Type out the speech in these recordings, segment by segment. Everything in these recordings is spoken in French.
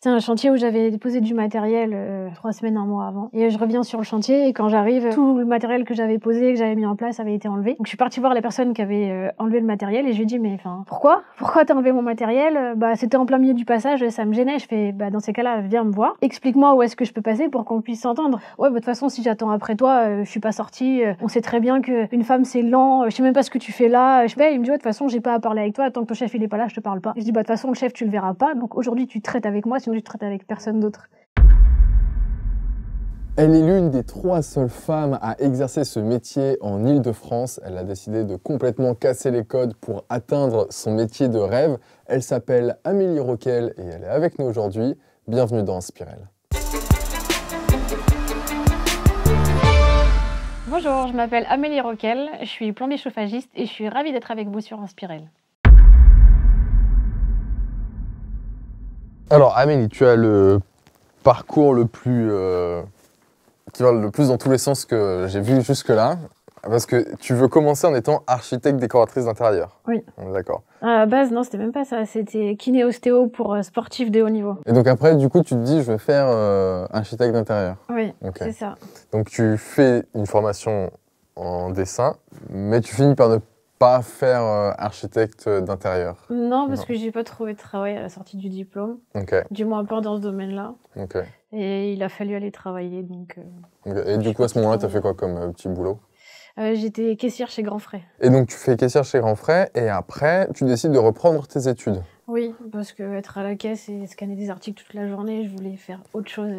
C'était un chantier où j'avais déposé du matériel 3 semaines, 1 mois avant et je reviens sur le chantier et quand j'arrive, tout le matériel que j'avais posé, que j'avais mis en place avait été enlevé. Donc je suis partie voir la personne qui avait enlevé le matériel et je lui ai dit: «Mais enfin, pourquoi? Pourquoi t'as enlevé mon matériel?» Bah, c'était en plein milieu du passage, ça me gênait. Je fais: «Bah, dans ces cas-là, viens me voir. Explique-moi où est-ce que je peux passer pour qu'on puisse s'entendre». «Ouais, bah, de toute façon, si j'attends après toi, je suis pas sortie. On sait très bien qu'une femme, c'est lent. Je sais même pas ce que tu fais là». Je fais, il me dit: «Ouais, de toute façon, j'ai pas à parler avec toi. Tant que ton chef, il est pas là, je te parle pas». Je dis: «Bah, de toute façon, le chef, tu le verras pas. Donc aujourd'hui, tu traites avec moi, sinon tu traites avec personne d'autre». Elle est l'une des 3 seules femmes à exercer ce métier en Île-de-France. Elle a décidé de complètement casser les codes pour atteindre son métier de rêve. Elle s'appelle Amélie Roquel et elle est avec nous aujourd'hui. Bienvenue dans Inspirel. Bonjour, je m'appelle Amélie Roquel, je suis plombier chauffagiste et je suis ravie d'être avec vous sur Inspirel. Alors Amélie, tu as le parcours le plus qui va le plus dans tous les sens que j'ai vu jusque-là, parce que tu veux commencer en étant architecte décoratrice d'intérieur. Oui. On est d'accord. À la base, non, c'était même pas ça, c'était kiné-ostéo pour sportifs de haut niveau. Et donc après, du coup, tu te dis, je vais faire architecte d'intérieur. Oui, Ok. c'est ça. Donc tu fais une formation en dessin, mais tu finis par ne pas faire architecte d'intérieur. Non, parce que j'ai pas trouvé de travail à la sortie du diplôme, Ok, du moins pas dans ce domaine-là. ok. Et il a fallu aller travailler, donc... Ok. Et du coup, à ce moment-là, tu as fait quoi comme petit boulot? J'étais caissière chez Grand Frais. Et donc tu fais caissière chez Grand Frais, et après, tu décides de reprendre tes études. Oui, parce que être à la caisse et scanner des articles toute la journée, je voulais faire autre chose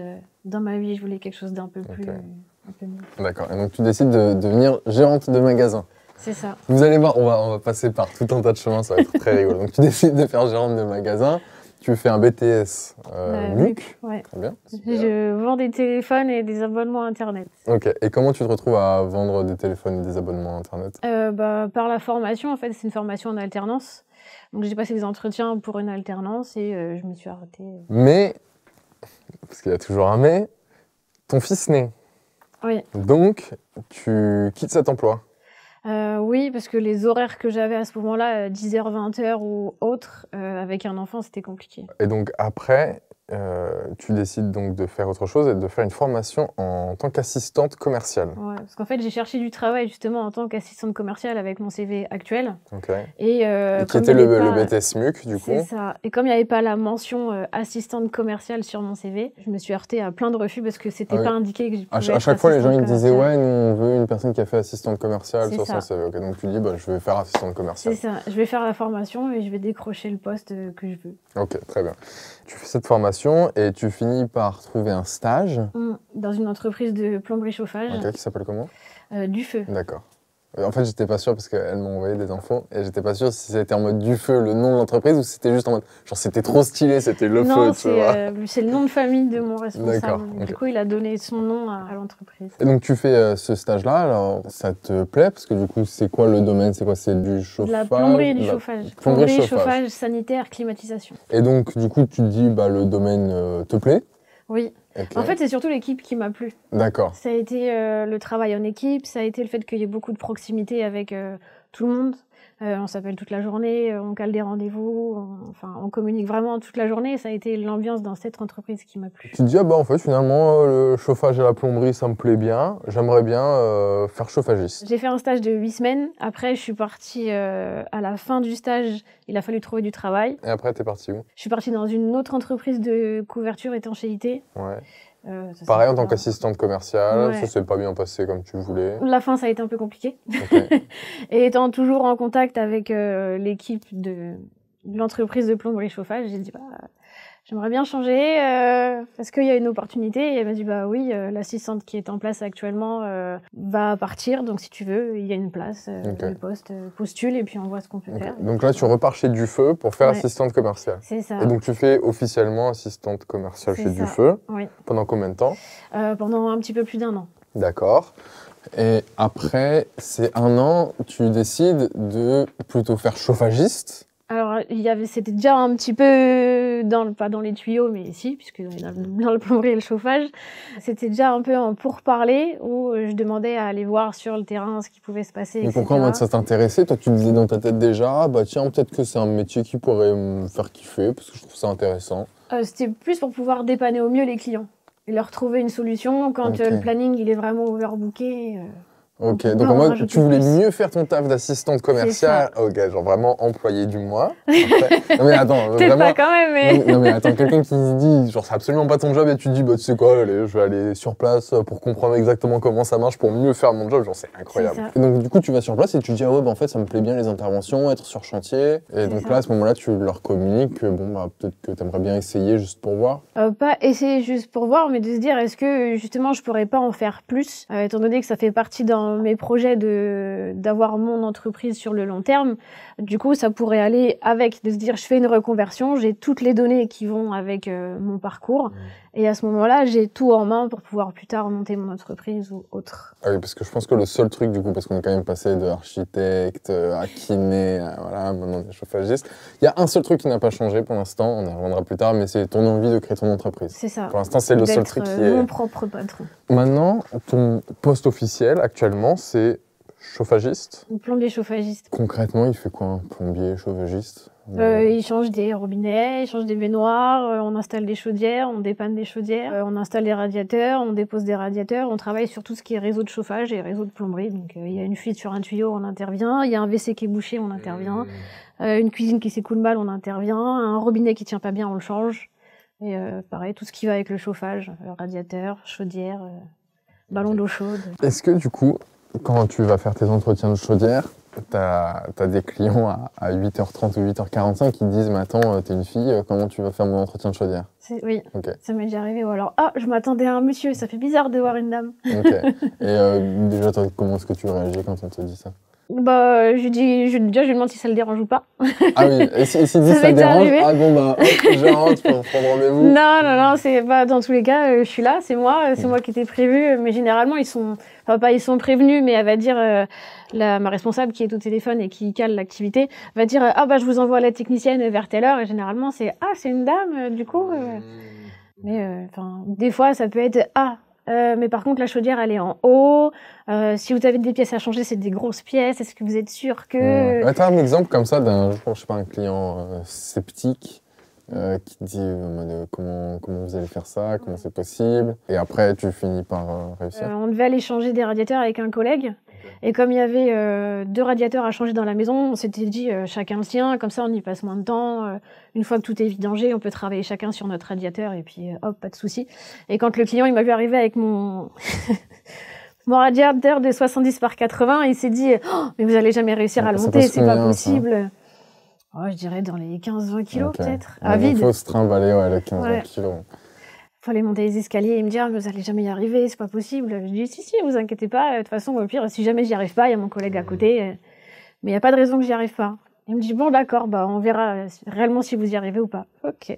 dans ma vie, je voulais quelque chose d'un peu plus... un peu mieux. D'accord, et donc tu décides de devenir gérante de magasin. C'est ça. Vous allez voir, on va passer par tout un tas de chemins, ça va être très rigolo. Donc tu décides de faire gérante de magasin, tu fais un BTS MUC. Ouais. Très bien. Je vends des téléphones et des abonnements Internet. Ok, et comment tu te retrouves à vendre des téléphones et des abonnements Internet? Par la formation, en fait, c'est une formation en alternance. Donc j'ai passé des entretiens pour une alternance et je me suis arrêtée. Mais, parce qu'il y a toujours un mais, ton fils naît. Oui. Donc tu quittes cet emploi. Oui, parce que les horaires que j'avais à ce moment-là, 10h, 20h ou autre, avec un enfant, c'était compliqué. Et donc après, tu décides donc de faire autre chose et de faire une formation en tant qu'assistante commerciale. Ouais, parce qu'en fait, j'ai cherché du travail justement en tant qu'assistante commerciale avec mon CV actuel. Ok. Et qui était le BTS MUC, du coup. C'est ça. Et comme il n'y avait pas la mention assistante commerciale sur mon CV, je me suis heurtée à plein de refus parce que c'était pas indiqué que je pouvais à chaque fois, les gens ils disaient ouais, nous on veut une personne qui a fait assistante commerciale sur son CV. Ok, donc tu dis bah, je vais faire assistante commerciale. C'est ça. Je vais faire la formation et je vais décrocher le poste que je veux. Ok, très bien. Tu fais cette formation et tu finis par trouver un stage. Dans une entreprise de plomberie chauffage. Ok, qui s'appelle comment? Du Feu. D'accord. En fait, j'étais pas sûr parce qu'elle m'a envoyé des infos et j'étais pas sûr si c'était en mode Du Feu, le nom de l'entreprise, ou si c'était juste en mode genre c'était trop stylé, c'était le feu, tu vois. C'est le nom de famille de mon responsable. D'accord. Du coup, il a donné son nom à l'entreprise. Et donc tu fais ce stage-là, alors ça te plaît? Parce que du coup, c'est quoi le domaine? C'est quoi? C'est du chauffage? De la plomberie et du chauffage. Plomberie, chauffage, sanitaire, climatisation. Et donc, du coup, tu te dis, bah, le domaine te plaît? Oui. Okay. En fait, c'est surtout l'équipe qui m'a plu. D'accord. Ça a été le travail en équipe, ça a été le fait qu'il y ait beaucoup de proximité avec tout le monde. On s'appelle toute la journée, on cale des rendez-vous, on communique vraiment toute la journée. Ça a été l'ambiance dans cette entreprise qui m'a plu. Tu te dis, ah bah en fait, finalement, le chauffage et la plomberie, ça me plaît bien. J'aimerais bien faire chauffagiste. J'ai fait un stage de 8 semaines. Après, je suis partie à la fin du stage. Il a fallu trouver du travail. Et après, t'es partie où? Je suis partie dans une autre entreprise de couverture étanchéité. Ouais. Pareil en tant qu'assistante commerciale, ouais. Ça s'est pas bien passé comme tu voulais. La fin, ça a été un peu compliqué. Okay. Et étant toujours en contact avec l'équipe de l'entreprise de plomberie chauffage, j'ai dit bah, j'aimerais bien changer parce qu'il y a une opportunité. Et elle m'a dit bah oui, l'assistante qui est en place actuellement va partir, donc si tu veux, il y a une place, le poste, postule et puis on voit ce qu'on peut faire. Donc là, tu repars chez Du Feu pour faire assistante commerciale. C'est ça. Et donc tu fais officiellement assistante commerciale chez Du Feu. Oui. Pendant combien de temps? Pendant un petit peu plus d'1 an. D'accord. Et après ces 1 an, tu décides de plutôt faire chauffagiste. Alors, c'était déjà un petit peu, pas dans les tuyaux, mais si, puisque dans le plomberie et le chauffage, c'était déjà un peu en pourparler où je demandais à aller voir sur le terrain ce qui pouvait se passer, etc. Et pourquoi moi, ça t'intéressait? Toi, tu disais dans ta tête déjà, bah tiens, peut-être que c'est un métier qui pourrait me faire kiffer, parce que je trouve ça intéressant. C'était plus pour pouvoir dépanner au mieux les clients et leur trouver une solution quand le planning il est vraiment overbooké. Ok, donc en mode, tu voulais mieux faire ton taf d'assistante commerciale. Ok, genre vraiment employé du mois. Après... Non mais attends, peut-être vraiment... pas quand même, mais... Non mais attends, quelqu'un qui se dit, genre c'est absolument pas ton job et tu te dis, bah tu sais quoi, allez, je vais aller sur place pour comprendre exactement comment ça marche, pour mieux faire mon job, genre c'est incroyable. Et donc du coup tu vas sur place et tu te dis, ah ouais, bah en fait ça me plaît bien les interventions, être sur chantier. Et donc là, à ce moment-là, tu leur communiques que bon, bah peut-être que t'aimerais bien essayer juste pour voir. Pas essayer juste pour voir, mais de se dire, est-ce que justement je pourrais pas en faire plus, étant donné que ça fait partie dans mes projets d'avoir mon entreprise sur le long terme. Du coup, ça pourrait aller avec, de se dire, je fais une reconversion, j'ai toutes les données qui vont avec mon parcours, et à ce moment-là, j'ai tout en main pour pouvoir plus tard monter mon entreprise ou autre. Ah oui, parce que je pense que le seul truc, du coup, parce qu'on est quand même passé de architecte à kiné, à, voilà, maintenant des chauffagistes, il y a un seul truc qui n'a pas changé pour l'instant, on y reviendra plus tard, mais c'est ton envie de créer ton entreprise. C'est ça. Pour l'instant, c'est le seul truc qui est... mon propre patron. Maintenant, ton poste officiel, actuellement, c'est chauffagiste. Plombier chauffagiste. Concrètement, il fait quoi un plombier chauffagiste? Il change des robinets, il change des baignoires, on installe des chaudières, on dépanne des chaudières, on installe des radiateurs, on dépose des radiateurs, on travaille sur tout ce qui est réseau de chauffage et réseau de plomberie. Donc il y a une fuite sur un tuyau, on intervient, il y a un WC qui est bouché, on intervient, une cuisine qui s'écoule mal, on intervient, un robinet qui tient pas bien, on le change. Et pareil, tout ce qui va avec le chauffage, radiateur, chaudière, ballon d'eau chaude. Est-ce que du coup, quand tu vas faire tes entretiens de chaudière, t'as des clients à 8h30 ou 8h45 qui te disent « Mais attends, t'es une fille, comment tu vas faire mon entretien de chaudière ?» Oui, ça m'est déjà arrivé. Ou alors « Ah, je m'attendais à un monsieur, ça fait bizarre de voir une dame. » Ok. Et déjà, toi, comment est-ce que tu réagis quand on te dit ça? Bah, je lui demande si ça le dérange ou pas. Ah oui, et s'il dit ça dérange, ah bon bah, hop, je rentre pour prendre rendez-vous. Non, c'est pas dans tous les cas, je suis là, c'est moi qui étais prévue, mais généralement ils sont prévenus, mais elle va dire, ma responsable qui est au téléphone et qui cale l'activité, va dire, ah bah je vous envoie la technicienne vers telle heure, et généralement c'est, ah c'est une dame, du coup, mais enfin, des fois ça peut être, mais par contre, la chaudière, elle est en haut. Si vous avez des pièces à changer, c'est des grosses pièces. Est-ce que vous êtes sûr que... T'as un exemple comme ça d'un, je sais pas, un client sceptique qui te dit comment vous allez faire ça, comment c'est possible, et après tu finis par réussir. On devait aller changer des radiateurs avec un collègue, et comme il y avait 2 radiateurs à changer dans la maison, on s'était dit chacun le sien, comme ça on y passe moins de temps. Une fois que tout est vidangé, on peut travailler chacun sur notre radiateur, et puis hop, pas de souci. Et quand le client il m'a vu arriver avec mon mon radiateur de 70 par 80, il s'est dit oh, mais vous allez jamais réussir à le monter, c'est pas possible. Oh, je dirais dans les 15-20 kilos peut-être. À vide. Il faut se trimballer les 15-20 kilos. Fallait monter les escaliers et me dire vous allez jamais y arriver, c'est pas possible. Je dis si, vous inquiétez pas, de toute façon au pire si jamais j'y arrive pas, il y a mon collègue à côté, mais il y a pas de raison que j'y arrive pas. Il me dit bon d'accord, bah on verra réellement si vous y arrivez ou pas. Ok.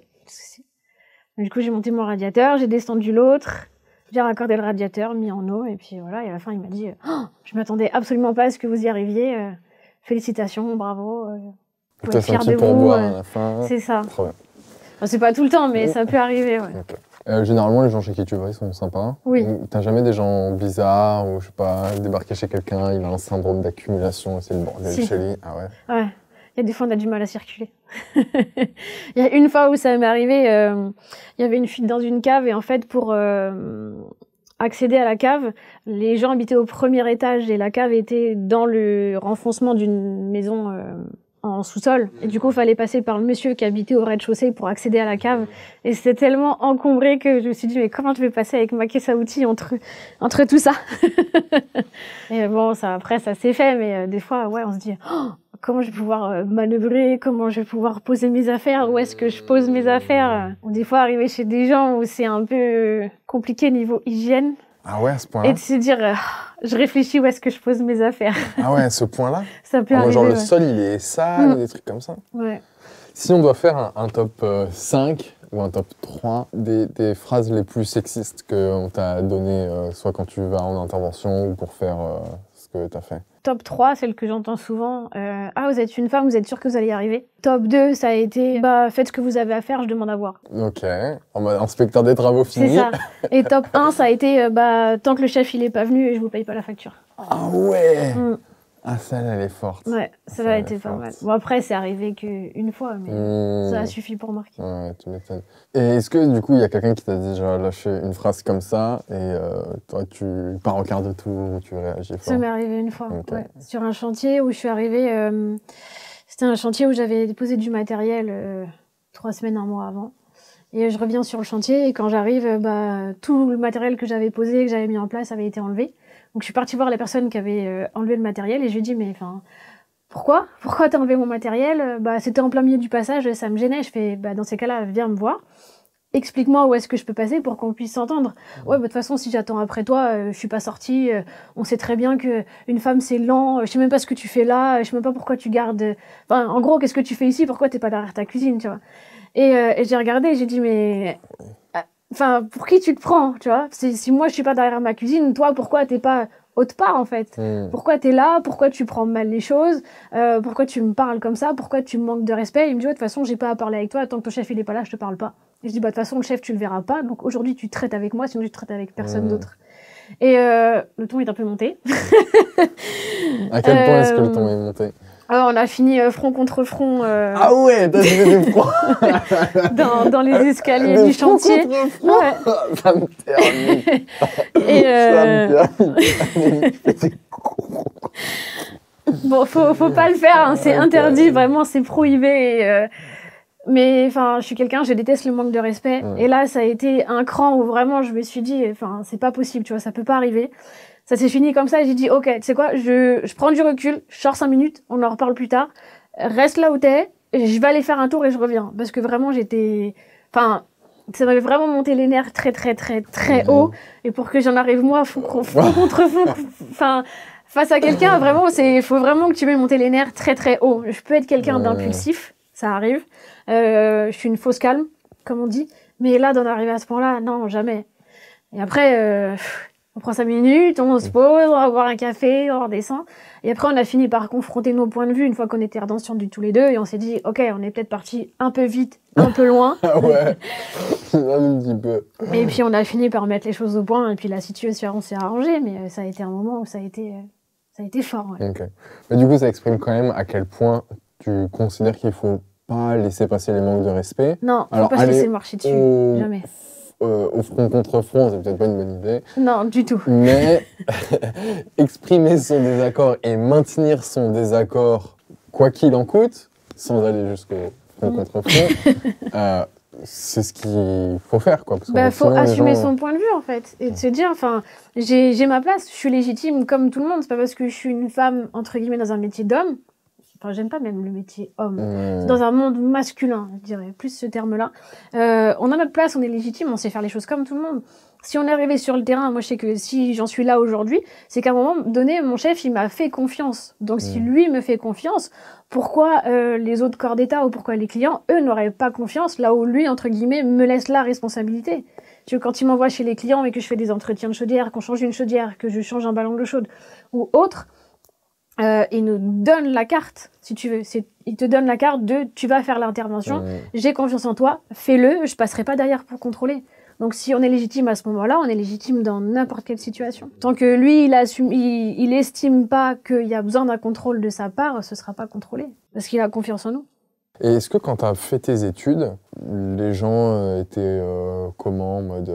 Du coup j'ai monté mon radiateur, j'ai descendu l'autre, j'ai raccordé le radiateur, mis en eau et puis voilà. Et à la fin il m'a dit oh, je m'attendais absolument pas à ce que vous y arriviez. Félicitations, bravo. T'as senti pour boire à la fin. C'est ça. Trop bien. Enfin, c'est pas tout le temps, mais ça peut arriver, ouais. Okay. Généralement, les gens chez qui tu vas, ils sont sympas. Oui. T'as jamais des gens bizarres ou, je sais pas, débarquer chez quelqu'un, il a un syndrome d'accumulation, c'est le bordel chez lui. Ah ouais? Ouais. Il y a des fois, on a du mal à circuler. Il y a une fois où ça m'est arrivé, il y avait une fuite dans une cave et en fait, pour accéder à la cave, les gens habitaient au premier étage et la cave était dans le renfoncement d'une maison en sous-sol. Et du coup, il fallait passer par le monsieur qui habitait au rez-de-chaussée pour accéder à la cave. Et c'était tellement encombré que je me suis dit, mais comment je vais passer avec ma caisse à outils entre tout ça? Et bon, après, ça s'est fait, mais des fois, ouais, on se dit, oh, comment je vais pouvoir manœuvrer? Comment je vais pouvoir poser mes affaires? Où est-ce que je pose mes affaires? Ou des fois, arriver chez des gens où c'est un peu compliqué niveau hygiène. Ah ouais, à ce point-là? Et de se dire, je réfléchis où est-ce que je pose mes affaires. Ah ouais, à ce point-là? Ça peut arriver, genre le sol, il est sale, des trucs comme ça. Ouais. Si on doit faire un top 5 ou un top 3 des phrases les plus sexistes qu'on t'a données, soit quand tu vas en intervention ou pour faire ce que t'as fait. Top 3, celle que j'entends souvent, vous êtes une femme, vous êtes sûre que vous allez y arriver. Top 2, ça a été, faites ce que vous avez à faire, je demande à voir. Ok, inspecteur des travaux finis. C'est ça. Et top 1, ça a été, tant que le chef il est pas venu, je vous paye pas la facture. Ah ouais. Ah, celle-là, elle est forte. Ouais, celle-là a été pas mal. Bon, après, c'est arrivé qu'une fois, mais ça a suffi pour marquer. Ouais, tu m'étonnes. Et est-ce que, du coup, il y a quelqu'un qui t'a déjà lâché une phrase comme ça et toi, tu pars en quart de tour ou tu réagis fort? Ça m'est arrivé une fois, Ok. ouais. Sur un chantier où je suis arrivée... c'était un chantier où j'avais déposé du matériel 3 semaines, un mois avant. Et je reviens sur le chantier et quand j'arrive, tout le matériel que j'avais posé, que j'avais mis en place, avait été enlevé. Donc je suis partie voir la personne qui avait enlevé le matériel et je lui ai dit, mais enfin, pourquoi t'as enlevé mon matériel? C'était en plein milieu du passage, ça me gênait. Je fais, dans ces cas-là, viens me voir. Explique-moi où est-ce que je peux passer pour qu'on puisse s'entendre. Ouais, de toute façon, si j'attends après toi, je suis pas sortie. On sait très bien que une femme, c'est lent. Je sais même pas ce que tu fais là. Je sais même pas pourquoi tu gardes... Enfin, en gros, qu'est-ce que tu fais ici? Pourquoi t'es pas derrière ta cuisine, tu vois? Et j'ai regardé et j'ai dit, mais... Enfin, pour qui tu te prends, tu vois? Si moi, je suis pas derrière ma cuisine, toi, pourquoi t'es pas autre part, en fait? Pourquoi t'es là? Pourquoi tu prends mal les choses? Pourquoi tu me parles comme ça? Pourquoi tu me manques de respect? Il me dit, ouais, de toute façon, j'ai pas à parler avec toi. Tant que ton chef, il est pas là, je te parle pas. Et je dis, de toute façon, le chef, tu le verras pas. Donc aujourd'hui, tu traites avec moi, sinon tu traites avec personne d'autre. Et le ton est un peu monté. À quel point est-ce que le ton est monté? Alors, on a fini front contre front. Ah ouais, t'as fait des fronts dans les escaliers du chantier. Contre front. Ouais. Ça me termine. Et Ça me termine. bon, faut pas le faire, hein, c'est interdit, vraiment, c'est prohibé. Mais enfin, je suis quelqu'un, je déteste le manque de respect. Et là, ça a été un cran où vraiment, je me suis dit, enfin, c'est pas possible, tu vois, ça peut pas arriver. Ça s'est fini comme ça et j'ai dit, ok, tu sais quoi, je prends du recul, je sors 5 minutes, on en reparle plus tard. Reste là où t'es, je vais aller faire un tour et je reviens. Parce que vraiment, j'étais... Enfin, ça m'avait vraiment monté les nerfs très, très, très, très haut. Et pour que j'en arrive, moi, front contre front, enfin... Face à quelqu'un, vraiment, faut vraiment que tu m'aies monté les nerfs très, très haut. Je peux être quelqu'un d'impulsif, ça arrive. Je suis une fausse calme, comme on dit. Mais là, d'en arriver à ce point-là, non, jamais. Et après... on prend 5 minutes, on se pose, on va boire un café, on redescend. Et après, on a fini par confronter nos points de vue une fois qu'on était redescendus tous les deux. Et on s'est dit, ok, on est peut-être parti un peu vite, un peu loin. Ah ouais, un petit peu. Et puis, on a fini par mettre les choses au point. Et puis, la situation s'est arrangée. Mais ça a été un moment où ça a été fort. Ouais. Ok. Mais du coup, ça exprime quand même à quel point tu considères qu'il faut pas laisser passer les manques de respect. Non, faut pas se laisser marcher dessus. Jamais. Au front contre front, c'est peut-être pas une bonne idée. Non, du tout. Mais exprimer son désaccord et maintenir son désaccord, quoi qu'il en coûte, sans aller jusqu'au front contre front, c'est ce qu'il faut faire, quoi. Parce faut assumer son point de vue, en fait. Et de se dire, enfin, j'ai ma place, je suis légitime comme tout le monde. C'est pas parce que je suis une femme, entre guillemets, dans un métier d'homme. Enfin, j'aime pas même le métier homme. C'est dans un monde masculin, je dirais, plus ce terme-là. On a notre place, on est légitime, on sait faire les choses comme tout le monde. Si on est arrivé sur le terrain, moi je sais que si j'en suis là aujourd'hui, c'est qu'à un moment donné, mon chef, il m'a fait confiance. Donc si lui me fait confiance, pourquoi les autres corps d'État ou pourquoi les clients, eux, n'auraient pas confiance là où lui, entre guillemets, me laisse la responsabilité? Tu vois, quand il m'envoie chez les clients et que je fais des entretiens de chaudière, qu'on change une chaudière, que je change un ballon d'eau chaude ou autre, il nous donne la carte, si tu veux. Il te donne la carte de tu vas faire l'intervention, j'ai confiance en toi, fais-le, je passerai pas derrière pour contrôler. Donc si on est légitime à ce moment-là, on est légitime dans n'importe quelle situation. Tant que lui, il estime pas qu'il y a besoin d'un contrôle de sa part, ce sera pas contrôlé. Parce qu'il a confiance en nous. Et est-ce que quand tu as fait tes études, les gens étaient comment, en mode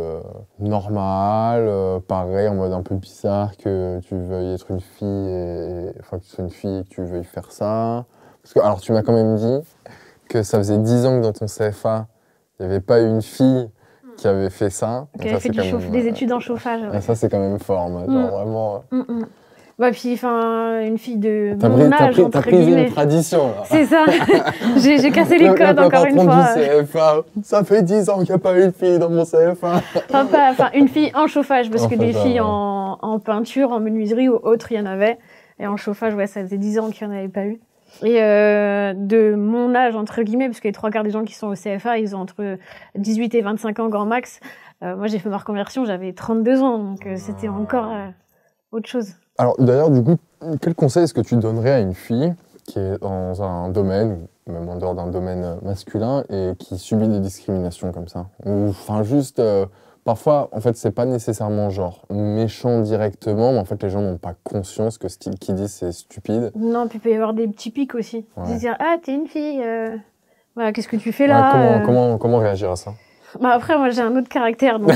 normal, pareil, en mode un peu bizarre que tu veuilles être une fille, enfin que tu sois une fille et que tu veuilles faire ça? Parce que, alors tu m'as quand même dit que ça faisait 10 ans que dans ton CFA, il n'y avait pas une fille qui avait fait ça. Qui avait fait des études en chauffage. Ouais. Ça c'est quand même fort, genre vraiment... Bah puis enfin une fille de mon âge entre pris guillemets. Une tradition là. C'est ça. j'ai cassé les codes encore une fois. Du CFA, ça fait 10 ans qu'il n'y a pas eu une fille dans mon CFA. Enfin une fille en chauffage parce que des filles en peinture, en menuiserie ou autre, il y en avait. Et en chauffage, ouais, ça faisait 10 ans qu'il n'y en avait pas eu. Et de mon âge entre guillemets, parce que les 3 quarts des gens qui sont au CFA, ils ont entre 18 et 25 ans grand max. Moi j'ai fait ma reconversion, j'avais 32 ans, donc c'était encore autre chose. Alors d'ailleurs, du coup, quel conseil est-ce que tu donnerais à une fille qui est dans un domaine même en dehors d'un domaine masculin, et qui subit des discriminations comme ça? Ou enfin juste, parfois, en fait, c'est pas nécessairement genre méchant directement, mais en fait, les gens n'ont pas conscience que ce qu'ils disent, c'est stupide. Non, puis il peut y avoir des petits pics aussi. Ouais. De dire, ah, t'es une fille, voilà, qu'est-ce que tu fais là? Comment réagir à ça? Bah après, moi, j'ai un autre caractère, donc...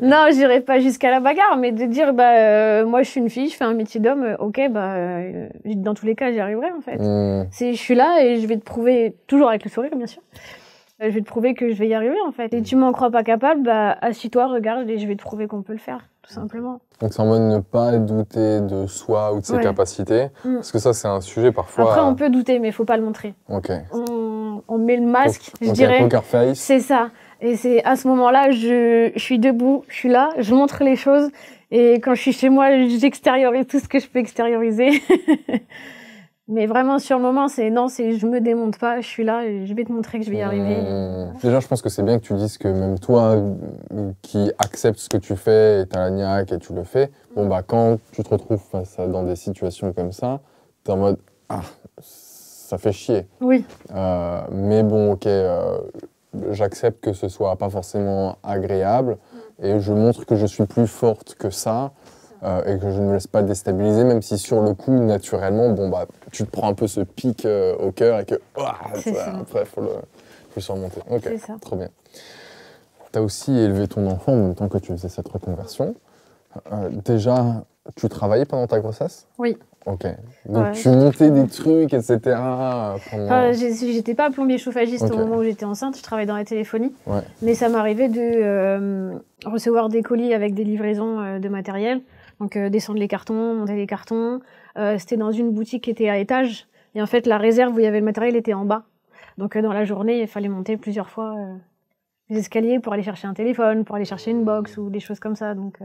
Non, j'irai pas jusqu'à la bagarre, mais de dire, moi, je suis une fille, je fais un métier d'homme, ok, dans tous les cas, j'y arriverai, en fait. Je suis là et je vais te prouver, toujours avec le sourire, bien sûr, je vais te prouver que je vais y arriver, en fait. Et tu m'en crois pas capable, assis-toi, regarde, et je vais te prouver qu'on peut le faire, tout simplement. Donc c'est en mode ne pas douter de soi ou de ses capacités, parce que ça, c'est un sujet parfois... Après, on peut douter, mais il faut pas le montrer. Ok. On met le masque, je dirais. Poker face. C'est ça. Et c'est à ce moment-là, je suis debout, je suis là, je montre les choses. Et quand je suis chez moi, j'extériorise tout ce que je peux extérioriser. Mais vraiment, sur le moment, je me démonte pas, je suis là et je vais te montrer que je vais y arriver. Déjà, je pense que c'est bien que tu dises que même toi, qui acceptes ce que tu fais, et t'as la niaque et tu le fais, quand tu te retrouves dans des situations comme ça, t'es en mode, ça fait chier. Oui. Mais bon, ok, j'accepte que ce soit pas forcément agréable et je montre que je suis plus forte que ça. Et que je ne me laisse pas déstabiliser, même si sur le coup, naturellement, tu te prends un peu ce pic au cœur et que après, il faut le surmonter. Ok, trop bien. Tu as aussi élevé ton enfant en même temps que tu faisais cette reconversion. Déjà, tu travaillais pendant ta grossesse? Oui. Ok. Donc tu montais des trucs, etc. J'étais pas plombier chauffagiste au moment où j'étais enceinte, je travaillais dans la téléphonie. Mais ça m'arrivait de recevoir des colis avec des livraisons de matériel. Donc descendre les cartons, monter les cartons. C'était dans une boutique qui était à étage. Et en fait, la réserve où il y avait le matériel était en bas. Donc dans la journée, il fallait monter plusieurs fois les escaliers pour aller chercher un téléphone, pour aller chercher une box ou des choses comme ça. Donc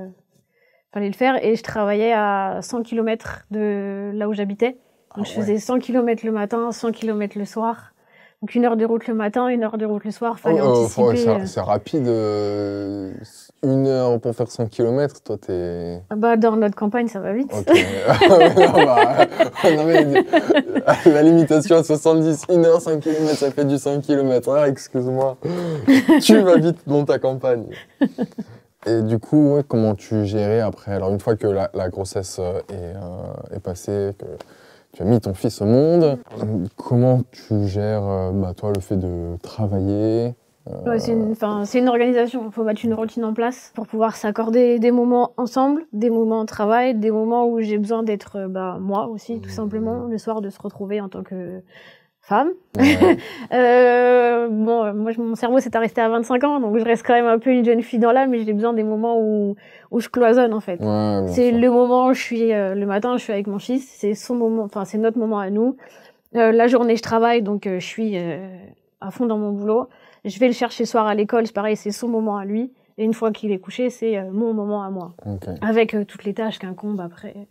fallait le faire. Et je travaillais à 100 km de là où j'habitais. Donc je faisais 100 km le matin, 100 km le soir. Donc 1 heure de route le matin, 1 heure de route le soir, fallait anticiper. C'est rapide, 1 heure pour faire 100 km, toi t'es... Dans notre campagne, ça va vite. Ok. Non, mais, la limitation à 70, 1 heure, 5 km, ça fait du 100 km. Ah, excuse-moi. Tu vas vite dans ta campagne. Et du coup, comment tu gérais après? Alors une fois que la grossesse est passée, que tu as mis ton fils au monde, comment tu gères toi le fait de travailler? C'est une organisation, il faut mettre une routine en place pour pouvoir s'accorder des moments ensemble, des moments de travail, des moments où j'ai besoin d'être moi aussi, tout simplement, le soir de se retrouver en tant que femme. Moi, mon cerveau s'est arrêté à 25 ans, donc je reste quand même un peu une jeune fille dans l'âme, mais j'ai besoin des moments où je cloisonne en fait. C'est le moment où je suis, le matin, je suis avec mon fils, c'est son moment, c'est notre moment à nous. La journée, je travaille, donc je suis à fond dans mon boulot. Je vais le chercher le soir à l'école, c'est pareil, c'est son moment à lui. Et une fois qu'il est couché, c'est mon moment à moi. Avec toutes les tâches qu'incombent après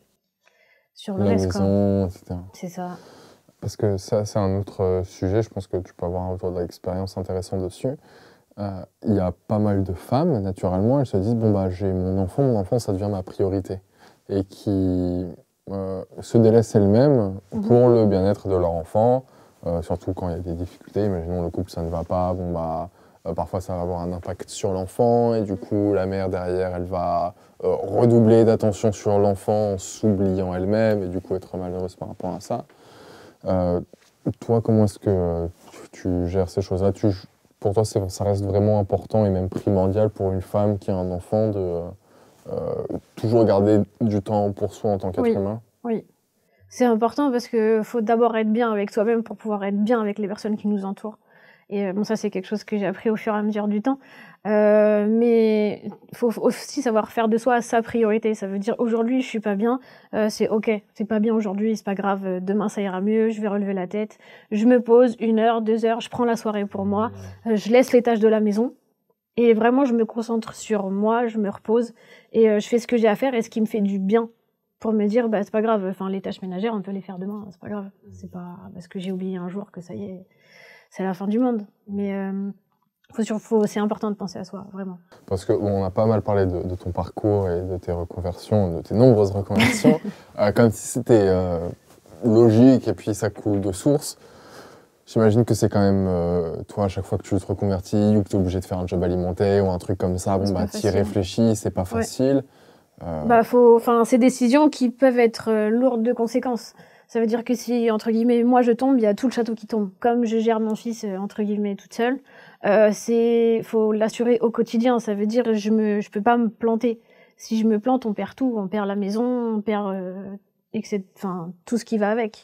sur le reste. Maison, etc. C'est ça. Parce que ça, c'est un autre sujet, je pense que tu peux avoir un retour d'expérience intéressant dessus. Il y a pas mal de femmes, naturellement, elles se disent, j'ai mon enfant, ça devient ma priorité. Et qui se délaissent elles-mêmes pour le bien-être de leur enfant, surtout quand il y a des difficultés. Imaginons le couple, ça ne va pas, parfois ça va avoir un impact sur l'enfant, et du coup, la mère derrière, elle va redoubler d'attention sur l'enfant en s'oubliant elle-même, et du coup être malheureuse par rapport à ça. Toi, comment est-ce que tu gères ces choses-là? Pour toi, ça reste vraiment important et même primordial pour une femme qui a un enfant de toujours garder du temps pour soi en tant qu'être humain? Oui, c'est important parce qu'il faut d'abord être bien avec soi-même pour pouvoir être bien avec les personnes qui nous entourent. Et ça, c'est quelque chose que j'ai appris au fur et à mesure du temps. Mais il faut aussi savoir faire de soi sa priorité. Ça veut dire, aujourd'hui, je suis pas bien, c'est ok, c'est pas bien aujourd'hui, c'est pas grave, demain ça ira mieux, je vais relever la tête. Je me pose 1 heure, 2 heures, je prends la soirée pour moi, je laisse les tâches de la maison. Et vraiment, je me concentre sur moi, je me repose et je fais ce que j'ai à faire et ce qui me fait du bien. Pour me dire, c'est pas grave, les tâches ménagères, on peut les faire demain, c'est pas grave. C'est pas parce que j'ai oublié un jour que ça y est, c'est la fin du monde. Mais c'est important de penser à soi, vraiment. Parce qu'on a pas mal parlé de ton parcours et de tes reconversions, de tes nombreuses reconversions, comme si c'était logique et puis ça coule de source. J'imagine que c'est quand même, toi, à chaque fois que tu te reconvertis ou que tu es obligé de faire un job alimentaire ou un truc comme ça, bon, bah, t'y réfléchis, c'est pas facile. Bah, ces décisions qui peuvent être lourdes de conséquences. Ça veut dire que si, entre guillemets, moi je tombe, il y a tout le château qui tombe. Comme je gère mon fils, entre guillemets, toute seule, faut l'assurer au quotidien. Ça veut dire je peux pas me planter. Si je me plante, on perd tout. On perd la maison, on perd tout ce qui va avec.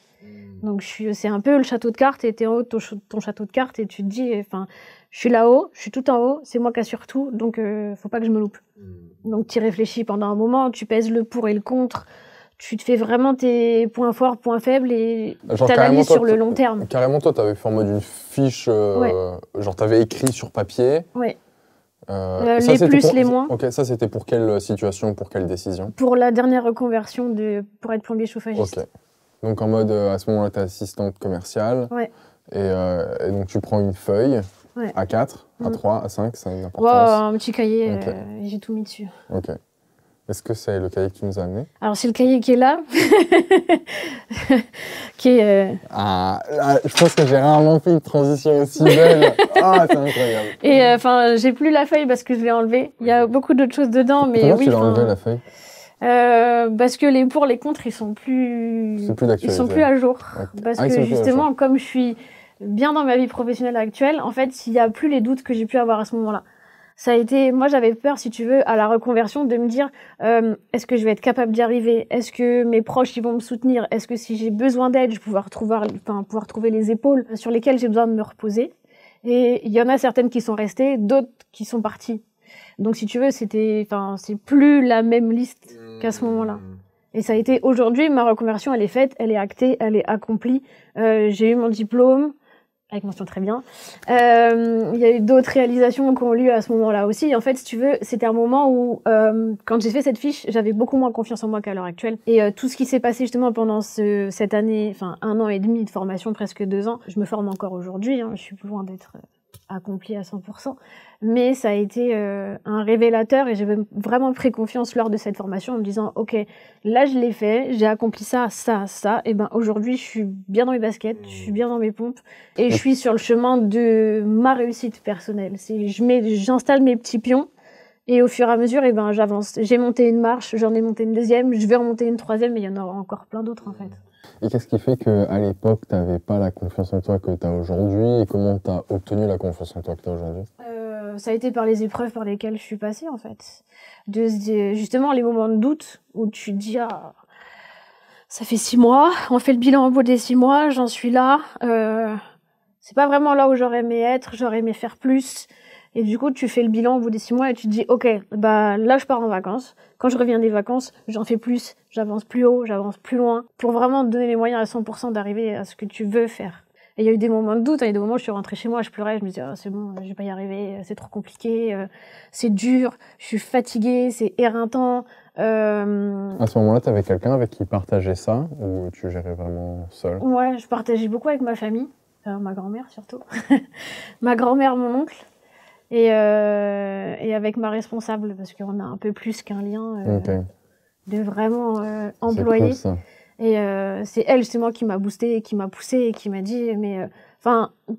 Donc c'est un peu le château de cartes, et t'es en haut de ton château de cartes et tu te dis, je suis là-haut, je suis tout en haut, c'est moi qui assure tout, donc faut pas que je me loupe. Donc tu réfléchis pendant un moment, tu pèses le pour et le contre, tu te fais vraiment tes points forts, points faibles et t'analyses sur le long terme. Carrément, toi, t'avais fait en mode une fiche, genre t'avais écrit sur papier. Ouais. Les plus, les moins. Ok, ça c'était pour quelle situation, pour quelle décision? Pour la dernière reconversion pour être plombier chauffagiste. Ok. Donc en mode, à ce moment-là, t'es assistante commerciale. Ouais. Et donc tu prends une feuille, A4, A3, A5, ça a une importance. Un petit cahier, j'ai tout mis dessus. Ok. Est-ce que c'est le cahier que tu nous as amené? Alors c'est le cahier qui est là, qui est... Ah, là, je pense que j'ai rarement fait une transition aussi belle. Ah, c'est incroyable. Et j'ai plus la feuille parce que je l'ai enlevée. Il y a beaucoup d'autres choses dedans, mais Comment tu l'as enlevé la feuille? Parce que les pour, les contre, ils sont plus à jour. Okay. Parce que justement, comme je suis bien dans ma vie professionnelle actuelle, en fait, il n'y a plus les doutes que j'ai pu avoir à ce moment-là. Ça a été, moi j'avais peur, si tu veux, à la reconversion, de me dire est-ce que je vais être capable d'y arriver? Est-ce que mes proches ils vont me soutenir? Est-ce que si j'ai besoin d'aide, je vais pouvoir trouver les épaules sur lesquelles j'ai besoin de me reposer? Et il y en a certaines qui sont restées, d'autres qui sont parties. Donc si tu veux, c'est plus la même liste qu'à ce moment-là. Et ça a été aujourd'hui, ma reconversion, elle est faite, elle est actée, elle est accomplie. J'ai eu mon diplôme, avec mention très bien. Il y a eu d'autres réalisations qui ont lieu à ce moment-là aussi. En fait, si tu veux, c'était un moment où, quand j'ai fait cette fiche, j'avais beaucoup moins confiance en moi qu'à l'heure actuelle. Et tout ce qui s'est passé justement pendant cette année, 1 an et demi de formation, presque 2 ans, je me forme encore aujourd'hui, je suis plus loin d'être accomplie à 100%. Mais ça a été un révélateur et j'ai vraiment pris confiance lors de cette formation en me disant, ok, là je l'ai fait, j'ai accompli ça, et ben aujourd'hui je suis bien dans mes baskets, je suis bien dans mes pompes et je suis sur le chemin de ma réussite personnelle. J'installe mes petits pions et au fur et à mesure, j'avance. J'ai monté une marche, j'en ai monté une deuxième, je vais remonter une troisième, mais il y en aura encore plein d'autres en fait. Et qu'est-ce qui fait qu'à l'époque, tu n'avais pas la confiance en toi que tu as aujourd'hui et comment tu as obtenu la confiance en toi que tu as aujourd'hui? Ça a été par les épreuves par lesquelles je suis passée, en fait. Justement, les moments de doute où tu te dis, ça fait 6 mois, on fait le bilan au bout des 6 mois, j'en suis là. C'est pas vraiment là où j'aurais aimé être, j'aurais aimé faire plus. Et du coup, tu fais le bilan au bout des 6 mois et tu te dis, ok, là, je pars en vacances. Quand je reviens des vacances, j'en fais plus, j'avance plus haut, j'avance plus loin, pour vraiment te donner les moyens à 100% d'arriver à ce que tu veux faire. Et il y a eu des moments de doute, il y a des moments où je suis rentrée chez moi, je pleurais, je me disais, c'est bon, je vais pas y arriver, c'est trop compliqué, c'est dur, je suis fatiguée, c'est éreintant. À ce moment-là, tu avais quelqu'un avec qui partageait ça, ou tu gérais vraiment seule? Ouais, je partageais beaucoup avec ma famille, ma grand-mère surtout, ma grand-mère, mon oncle, et avec ma responsable, parce qu'on a un peu plus qu'un lien de vraiment employé. C'est cool, ça. Et c'est elle justement qui m'a boostée, qui m'a poussée et qui m'a dit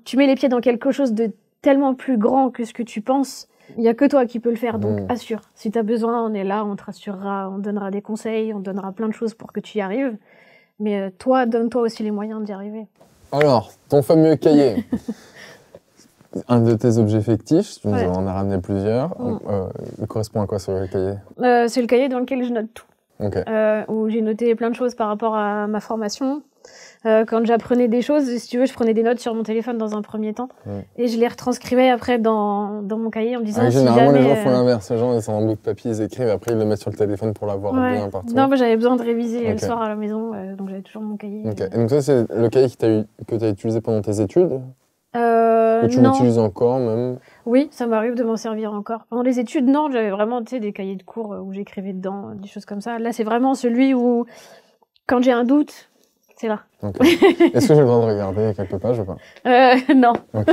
tu mets les pieds dans quelque chose de tellement plus grand que ce que tu penses, il y a que toi qui peux le faire, donc assure. Si tu as besoin, on est là, on te rassurera, on te donnera des conseils, on te donnera plein de choses pour que tu y arrives. Mais toi, donne-toi aussi les moyens d'y arriver. Alors, ton fameux cahier. Un de tes objets fictifs, tu nous en as ramené plusieurs. Il correspond à quoi ce cahier? C'est le cahier dans lequel je note tout. Okay. Où j'ai noté plein de choses par rapport à ma formation. Quand j'apprenais des choses, si tu veux, je prenais des notes sur mon téléphone dans un premier temps et je les retranscrivais après dans mon cahier en me disant généralement, les gens font l'inverse. Les gens, ils sont en bout de papier, ils écrivent, après ils le mettent sur le téléphone pour l'avoir bien partout. Non, j'avais besoin de réviser le soir à la maison, donc j'avais toujours mon cahier. Et donc ça, c'est le cahier que tu as utilisé pendant tes études? Que tu l'utilises encore même? Oui, ça m'arrive de m'en servir encore. Pendant les études, non, j'avais vraiment des cahiers de cours où j'écrivais dedans, des choses comme ça. Là, c'est vraiment celui où, quand j'ai un doute, c'est là. Est-ce que j'ai le droit de regarder quelques pages ou pas? Non. Ok.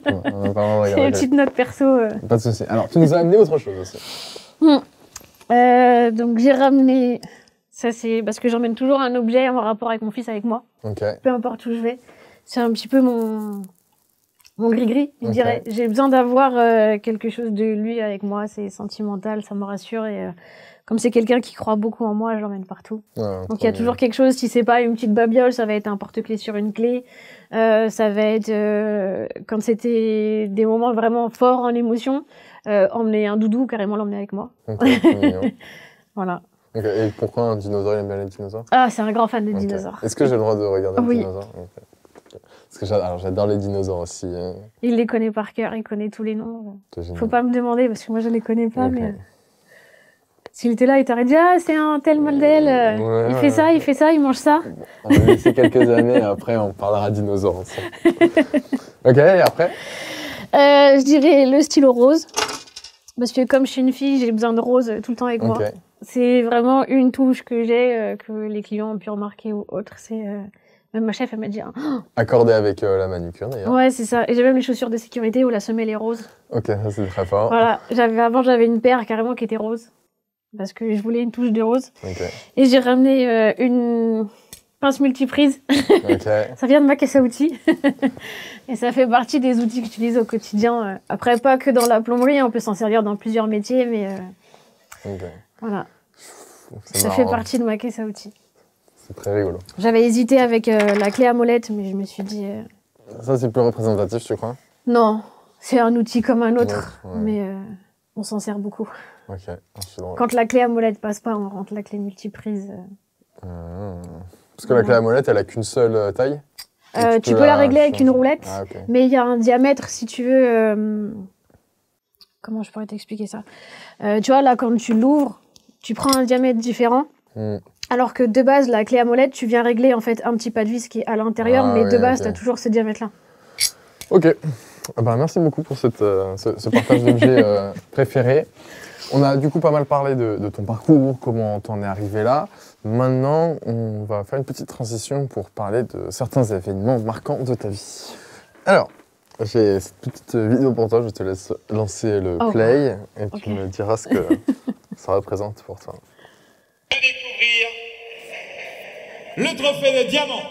On n'a pas le droit de regarder. C'est une petite note perso. Pas de souci. Alors, tu nous as amené autre chose aussi. Donc, j'ai ramené Ça, c'est parce que j'emmène toujours un objet en rapport avec mon fils avec moi. Ok. Peu importe où je vais. C'est un petit peu mon gris-gris, je dirais. J'ai besoin d'avoir quelque chose de lui avec moi. C'est sentimental, ça me rassure. Et comme c'est quelqu'un qui croit beaucoup en moi, je l'emmène partout. Donc il y a toujours quelque chose. Si c'est pas une petite babiole, ça va être un porte-clés sur une clé. Ça va être quand c'était des moments vraiment forts en émotion, emmener un doudou, carrément l'emmener avec moi. Voilà. Et pourquoi un dinosaure? Il aime bien les dinosaures? Ah, c'est un grand fan de dinosaures. Est-ce que j'ai le droit de regarder un Oui. dinosaure? Parce que j'adore les dinosaures aussi. Il les connaît par cœur, il connaît tous les noms. Faut pas me demander parce que moi je les connais pas, mais s'il était là, il t'aurait dit ah c'est un tel modèle, il fait ça, il mange ça. On va laisser quelques années, après on parlera dinosaures ensemble. Ok, et après? Je dirais le stylo rose. Parce que comme je suis une fille, j'ai besoin de rose tout le temps avec moi. C'est vraiment une touche que j'ai, que les clients ont pu remarquer ou autre. Même ma chef, elle m'a dit... Accordé avec la manucure, d'ailleurs. Ouais, c'est ça. Et j'ai même les chaussures de sécurité où la semelle est rose. Ok, ça c'est très fort. Voilà. Avant, j'avais une paire carrément qui était rose. Parce que je voulais une touche de rose. Et j'ai ramené une pince multiprise. Ça vient de ma caisse à outils. Et ça fait partie des outils que j'utilise au quotidien. Après, pas que dans la plomberie, on peut s'en servir dans plusieurs métiers, mais voilà. Ça fait partie de ma caisse à outils. C'est très rigolo. J'avais hésité avec la clé à molette, mais je me suis dit... Ça, c'est plus représentatif, tu crois? Non, c'est un outil comme un autre, mais on s'en sert beaucoup. Quand la clé à molette passe pas, on rentre la clé multiprise. Parce que la clé à molette, elle a qu'une seule taille? Tu peux la régler avec une roulette, mais il y a un diamètre, si tu veux... Comment je pourrais t'expliquer ça? Tu vois, là, quand tu l'ouvres, tu prends un diamètre différent. Alors que de base, la clé à molette, tu viens régler en fait un petit pas de vis qui est à l'intérieur, mais de base, tu as toujours ce diamètre-là. Ok. Merci beaucoup pour ce partage d'objets préférés. On a du coup pas mal parlé de ton parcours, comment t'en es arrivé là. Maintenant, on va faire une petite transition pour parler de certains événements marquants de ta vie. Alors, j'ai cette petite vidéo pour toi, je te laisse lancer le play et tu me diras ce que ça représente pour toi. À découvrir le trophée de diamant.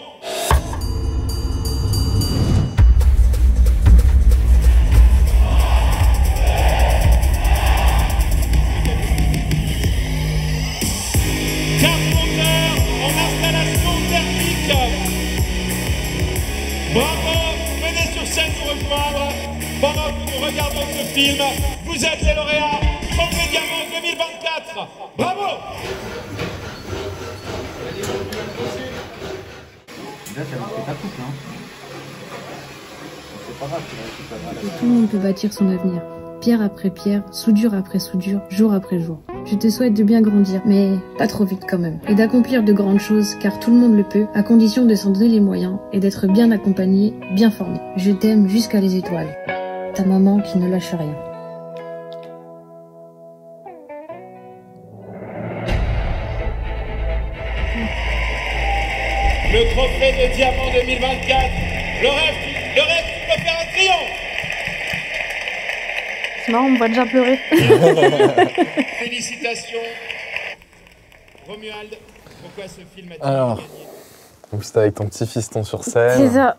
Carpenter en installation thermique. Bravo, venez sur scène nous rejoindre. Pendant que nous regardons ce film, vous êtes les lauréats Trophée Diamant 2024. Bravo! Tout le monde peut bâtir son avenir, pierre après pierre, soudure après soudure, jour après jour. Je te souhaite de bien grandir, mais pas trop vite quand même, et d'accomplir de grandes choses, car tout le monde le peut, à condition de s'en donner les moyens et d'être bien accompagné, bien formé. Je t'aime jusqu'à les étoiles. Ta maman qui ne lâche rien. Le trophée de diamant 2024, le rêve, tu peux faire un triomphe. C'est marrant, on me voit déjà pleurer. Félicitations. Romuald, pourquoi ce film a-t-il Alors, donc c'était avec ton petit fiston sur scène. C'est ça.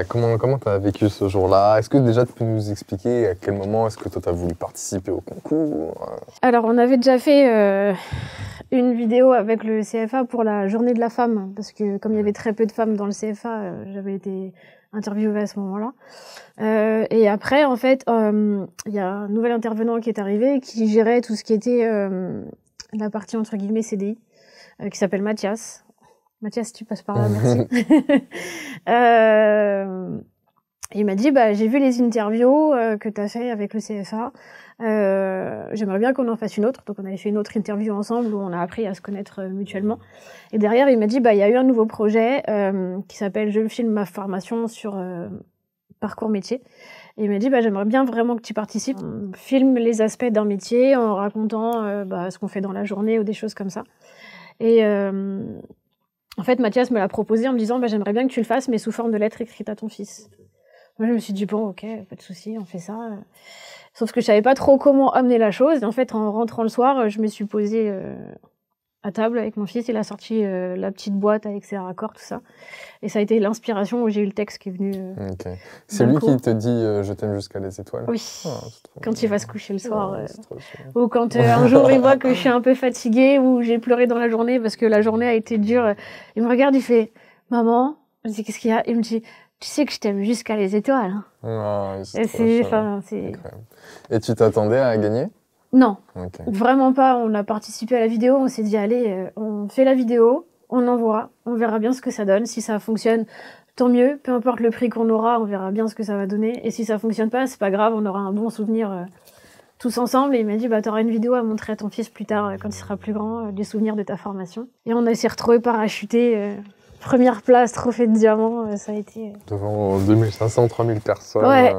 Comment t'as vécu ce jour-là? Est-ce que déjà tu peux nous expliquer à quel moment est-ce que toi t'as voulu participer au concours? Alors on avait déjà fait une vidéo avec le CFA pour la journée de la femme, parce que comme il y avait très peu de femmes dans le CFA, j'avais été interviewée à ce moment-là. Et après en fait, il y a un nouvel intervenant qui est arrivé qui gérait tout ce qui était la partie entre guillemets CDI, qui s'appelle Mathias. Mathias, tu passes par là, merci. Il m'a dit, j'ai vu les interviews que tu as fait avec le CFA. J'aimerais bien qu'on en fasse une autre. Donc, on avait fait une autre interview ensemble où on a appris à se connaître mutuellement. Et derrière, il m'a dit, il y a eu un nouveau projet qui s'appelle « Je filme ma formation sur parcours métier ». Et il m'a dit, j'aimerais bien vraiment que tu participes. On filme les aspects d'un métier en racontant ce qu'on fait dans la journée ou des choses comme ça. Et... en fait, Mathias me l'a proposé en me disant j'aimerais bien que tu le fasses, mais sous forme de lettre écrite à ton fils. Moi, je me suis dit bon, ok, pas de souci, on fait ça. Sauf que je savais pas trop comment amener la chose. Et en fait, en rentrant le soir, je me suis posée à table avec mon fils. Il a sorti la petite boîte avec ses raccords, tout ça. Et ça a été l'inspiration où j'ai eu le texte qui est venu. Ok. C'est lui qui te dit je t'aime jusqu'à les étoiles? Oui. Quand il va se coucher le soir. Trop ou quand un jour il voit que je suis un peu fatiguée ou j'ai pleuré dans la journée parce que la journée a été dure. Il me regarde, il fait maman. Je dis qu'est-ce qu'il y a? Il me dit tu sais que je t'aime jusqu'à les étoiles. Et tu t'attendais à gagner? Non, vraiment pas. On a participé à la vidéo, on s'est dit allez, on fait la vidéo, on envoie, on verra bien ce que ça donne. Si ça fonctionne, tant mieux. Peu importe le prix qu'on aura, on verra bien ce que ça va donner. Et si ça fonctionne pas, c'est pas grave, on aura un bon souvenir tous ensemble. Et il m'a dit t'auras une vidéo à montrer à ton fils plus tard, quand il sera plus grand, des souvenirs de ta formation. Et on s'est retrouvés parachutés. Première place, trophée de diamant, ça a été... Devant 2500, 3000 personnes. Ouais,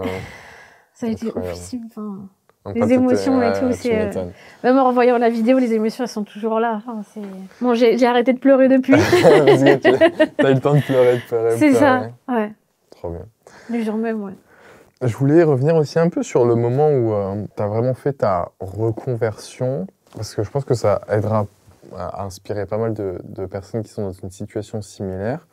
ça a été oufissime. Les émotions et tout, c'est... Même en revoyant la vidéo, les émotions, elles sont toujours là. Bon, j'ai arrêté de pleurer depuis. T'as eu le temps de pleurer, C'est ça, ouais. Trop bien. Le jour même, ouais. Je voulais revenir aussi un peu sur le moment où t'as vraiment fait ta reconversion, parce que je pense que ça aidera à inspirer pas mal de personnes qui sont dans une situation similaire.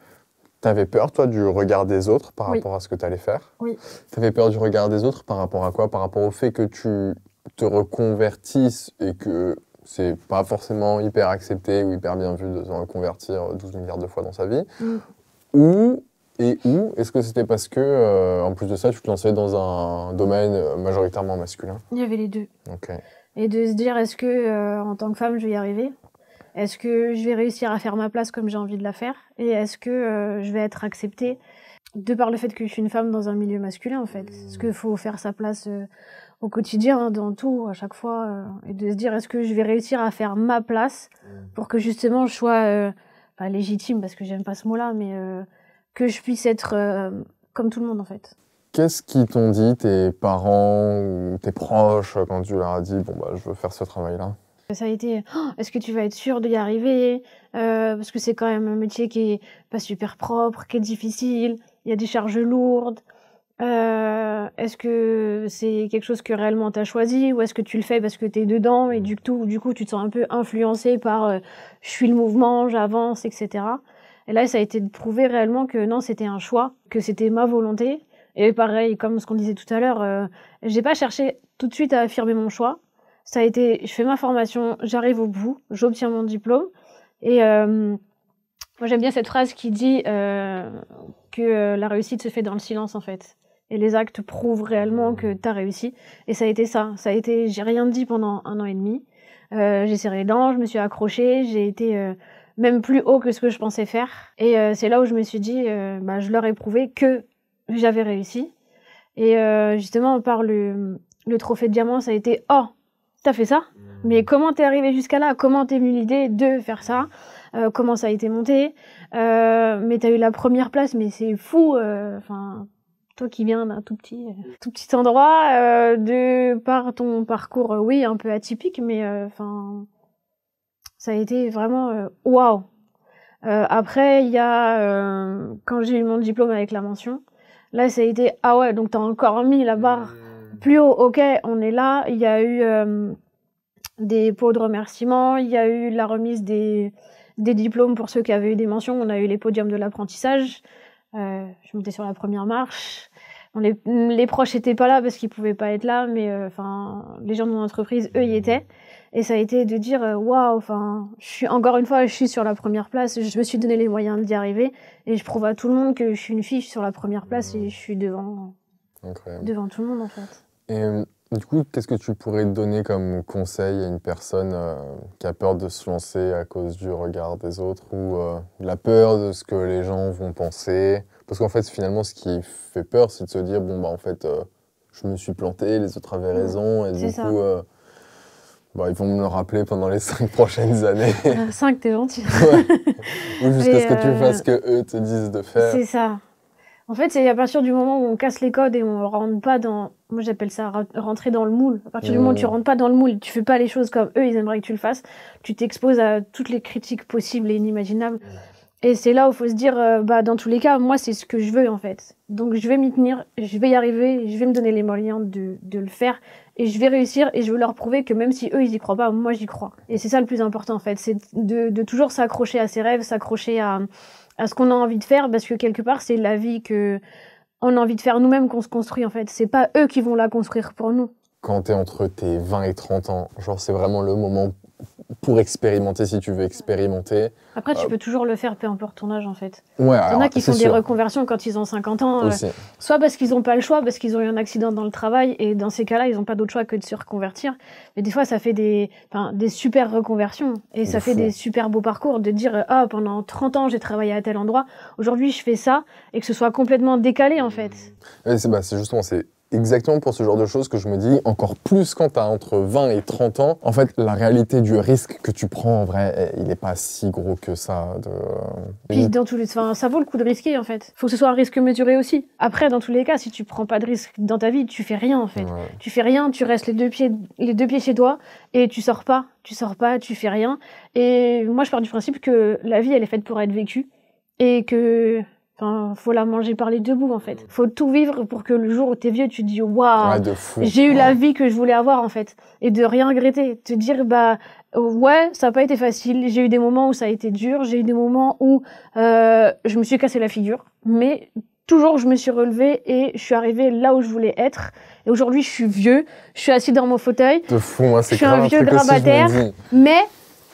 T'avais peur, toi, du regard des autres par rapport à ce que t'allais faire? Oui. T'avais peur du regard des autres par rapport à quoi? Par rapport au fait que tu te reconvertisses et que c'est pas forcément hyper accepté ou hyper bien vu de se reconvertir 12 milliards de fois dans sa vie. Ou est-ce que c'était parce que, en plus de ça, tu te lançais dans un domaine majoritairement masculin? Il y avait les deux. Ok. Et de se dire, est-ce que, en tant que femme, je vais y arriver? Est-ce que je vais réussir à faire ma place comme j'ai envie de la faire? Et est-ce que je vais être acceptée de par le fait que je suis une femme dans un milieu masculin, en fait? Est-ce qu'il faut faire sa place au quotidien, dans tout, à chaque fois? Et de se dire, est-ce que je vais réussir à faire ma place pour que justement je sois, pas légitime, parce que j'aime pas ce mot-là, mais que je puisse être comme tout le monde, en fait. Qu'est-ce qu'ils t'ont dit, tes parents ou tes proches, quand tu leur as dit, je veux faire ce travail-là? Ça a été, est-ce que tu vas être sûre d'y arriver? Parce que c'est quand même un métier qui est pas super propre, qui est difficile, il y a des charges lourdes. Est-ce que c'est quelque chose que réellement t'as choisi ou est-ce que tu le fais parce que t'es dedans et du coup tu te sens un peu influencé par je suis le mouvement, j'avance, etc. Et là, ça a été de prouver réellement que non, c'était un choix, que c'était ma volonté. Et pareil, comme ce qu'on disait tout à l'heure, j'ai pas cherché tout de suite à affirmer mon choix. Ça a été, je fais ma formation, j'arrive au bout, j'obtiens mon diplôme. Et moi, j'aime bien cette phrase qui dit que la réussite se fait dans le silence, en fait. Et les actes prouvent réellement que t'as réussi. Et ça a été ça. Ça a été, j'ai rien dit pendant 1 an et demi. J'ai serré les dents, je me suis accrochée, j'ai été même plus haut que ce que je pensais faire. Et c'est là où je me suis dit, je leur ai prouvé que j'avais réussi. Et justement, par le trophée de diamant, ça a été, oh, t'as fait ça? Mais comment t'es arrivé jusqu'à là? Comment t'es venue l'idée de faire ça? Comment ça a été monté? Mais t'as eu la première place, mais c'est fou. Toi qui viens d'un tout petit endroit, de par ton parcours, oui, un peu atypique, mais ça a été vraiment waouh. Après, il y a quand j'ai eu mon diplôme avec la mention, là ça a été ah ouais, donc t'as encore mis la barre plus haut. Ok, on est là. Il y a eu des pots de remerciements, il y a eu la remise des diplômes pour ceux qui avaient eu des mentions. On a eu les podiums de l'apprentissage. Je montais sur la première marche. Les proches étaient pas là parce qu'ils pouvaient pas être là, mais les gens de mon entreprise, eux, y étaient. Et ça a été de dire waouh, je suis sur la première place. Je me suis donné les moyens d'y arriver et je prouve à tout le monde que je suis une fille, je suis sur la première place et je suis devant tout le monde, en fait. Et du coup, qu'est-ce que tu pourrais donner comme conseil à une personne qui a peur de se lancer à cause du regard des autres ou la peur de ce que les gens vont penser? Parce qu'en fait, finalement, ce qui fait peur, c'est de se dire, je me suis planté, les autres avaient raison, et du coup, ils vont me le rappeler pendant les 5 prochaines années. 5, t'es gentil. Ouais. Ou jusqu'à ce que tu fasses ce que eux te disent de faire. C'est ça. En fait, c'est à partir du moment où on casse les codes et on rentre pas dans... Moi, j'appelle ça rentrer dans le moule. À partir du moment où tu rentres pas dans le moule, tu fais pas les choses comme eux, ils aimeraient que tu le fasses, tu t'exposes à toutes les critiques possibles et inimaginables. Et c'est là où il faut se dire, dans tous les cas, moi, c'est ce que je veux, en fait. Donc, je vais m'y tenir, je vais y arriver, je vais me donner les moyens de le faire, et je vais réussir, et je veux leur prouver que même si eux, ils y croient pas, moi, j'y crois. Et c'est ça le plus important, en fait, c'est de toujours s'accrocher à ses rêves, s'accrocher à ce qu'on a envie de faire, parce que quelque part, c'est la vie que on a envie de faire nous-mêmes qu'on se construit, en fait. C'est pas eux qui vont la construire pour nous. Quand t'es entre tes 20 et 30 ans, genre, c'est vraiment le moment pour expérimenter si tu veux expérimenter. Après, tu peux toujours le faire, peu importe ton âge, en fait. Ouais, il y en a qui font des reconversions quand ils ont 50 ans, soit parce qu'ils n'ont pas le choix, parce qu'ils ont eu un accident dans le travail, et dans ces cas-là, ils n'ont pas d'autre choix que de se reconvertir. Mais des fois, ça fait des super reconversions, et ça fait des super beaux parcours, de dire, pendant 30 ans, j'ai travaillé à tel endroit, aujourd'hui, je fais ça, et que ce soit complètement décalé, en fait. C'est justement, c'est exactement pour ce genre de choses que je me dis, encore plus quand t'as entre 20 et 30 ans, en fait, la réalité du risque que tu prends, en vrai, il n'est pas si gros que ça. Puis dans tous les... ça vaut le coup de risquer, en fait. Faut que ce soit un risque mesuré aussi. Après, dans tous les cas, si tu prends pas de risque dans ta vie, tu fais rien, en fait. Ouais. Tu fais rien, tu restes les deux pieds chez toi, et tu sors pas, tu fais rien. Et moi, je pars du principe que la vie, elle est faite pour être vécue, et que... faut la manger par les deux bouts, en fait. Faut tout vivre pour que le jour où t'es vieux, tu te dis, waouh, j'ai eu la vie que je voulais avoir, en fait. Et de rien regretter. Te dire, ouais, ça n'a pas été facile. J'ai eu des moments où ça a été dur. J'ai eu des moments où je me suis cassé la figure. Mais toujours, je me suis relevée et je suis arrivée là où je voulais être. Et aujourd'hui, je suis vieux. Je suis assis dans mon fauteuil. De fou, moi, c'est je suis un vieux grabataire. Mais...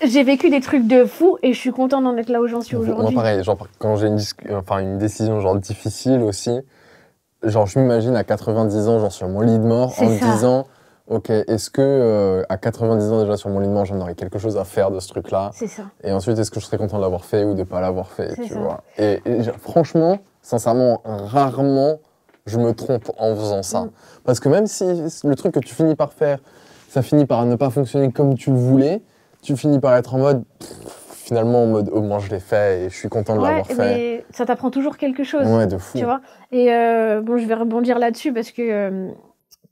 j'ai vécu des trucs de fou et je suis contente d'en être là où j'en suis aujourd'hui. Moi, pareil, genre, quand j'ai une décision genre difficile aussi, genre, je m'imagine à 90 ans, genre, sur mon lit de mort, en me disant, ok, est-ce que à 90 ans déjà sur mon lit de mort, j'en aurais quelque chose à faire de ce truc-là? C'est ça. Et ensuite, est-ce que je serais content de l'avoir fait ou de pas l'avoir fait, tu vois? Et franchement, sincèrement, rarement, je me trompe en faisant ça. Parce que même si le truc que tu finis par faire, ça finit par ne pas fonctionner comme tu le voulais, tu finis par être en mode, finalement, en mode, au moins je l'ai fait et je suis content de l'avoir fait. Mais ça t'apprend toujours quelque chose. Ouais, de fou. Tu vois. Et je vais rebondir là-dessus parce que